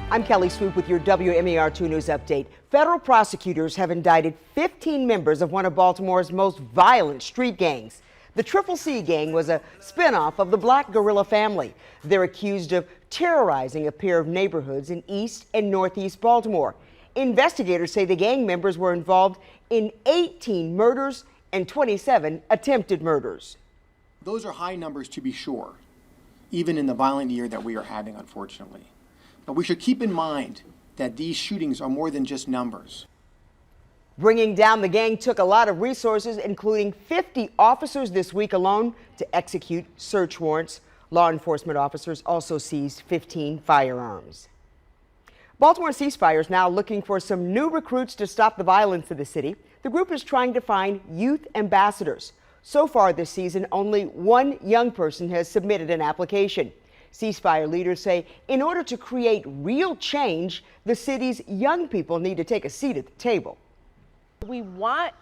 I'm Kelly Swoop with your WMAR 2 News Update. Federal prosecutors have indicted 15 members of one of Baltimore's most violent street gangs. The Triple C gang was a spinoff of the Black Guerrilla family. They're accused of terrorizing a pair of neighborhoods in East and Northeast Baltimore. Investigators say the gang members were involved in 18 murders and 27 attempted murders. Those are high numbers, to be sure, even in the violent year that we are having, unfortunately. But we should keep in mind that these shootings are more than just numbers. Bringing down the gang took a lot of resources, including 50 officers this week alone to execute search warrants. Law enforcement officers also seized 15 firearms. Baltimore ceasefire is now looking for some new recruits to stop the violence in the city. The group is trying to find youth ambassadors. So far this season, only one young person has submitted an application. Ceasefire leaders say in order to create real change, the city's young people need to take a seat at the table. We want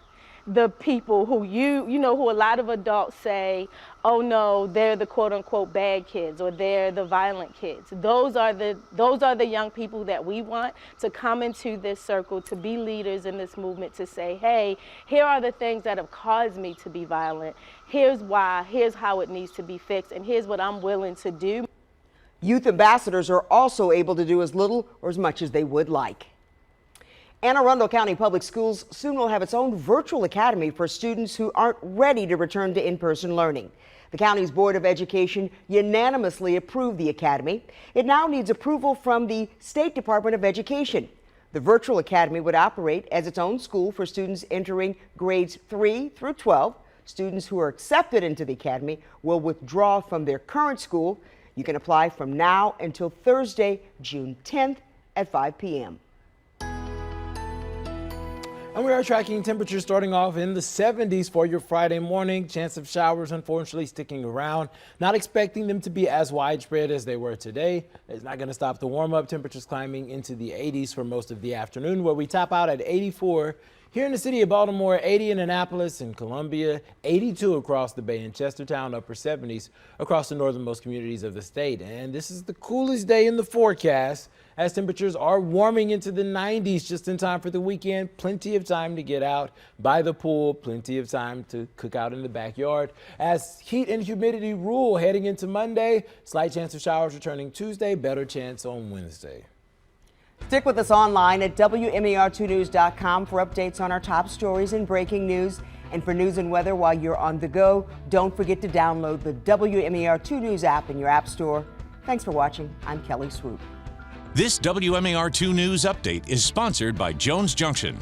the people who who a lot of adults say, oh no, they're the quote unquote bad kids or they're the violent kids. Those are the young people that we want to come into this circle, to be leaders in this movement, to say, hey, here are the things that have caused me to be violent. Here's why, here's how it needs to be fixed, and here's what I'm willing to do. Youth ambassadors are also able to do as little or as much as they would like. Anne Arundel County Public Schools soon will have its own virtual academy for students who aren't ready to return to in-person learning. The county's Board of Education unanimously approved the academy. It now needs approval from the State Department of Education. The virtual academy would operate as its own school for students entering grades 3 through 12. Students who are accepted into the academy will withdraw from their current school. You can apply from now until Thursday, June 10th at 5 p.m. And we are tracking temperatures starting off in the 70s for your Friday morning. Chance of showers, unfortunately, sticking around. Not expecting them to be as widespread as they were today. It's not going to stop the warm-up. Temperatures climbing into the 80s for most of the afternoon, where we top out at 84 here in the city of Baltimore, 80 in Annapolis and Columbia, 82 across the Bay in Chestertown, upper 70s across the northernmost communities of the state. And this is the coolest day in the forecast, as temperatures are warming into the 90s just in time for the weekend. Plenty of time to get out by the pool, plenty of time to cook out in the backyard. As heat and humidity rule heading into Monday, slight chance of showers returning Tuesday, better chance on Wednesday. Stick with us online at WMAR2news.com for updates on our top stories and breaking news. And for news and weather while you're on the go, don't forget to download the WMAR2 News app in your app store. Thanks for watching. I'm Kelly Swoop. This WMAR 2 News Update is sponsored by Jones Junction.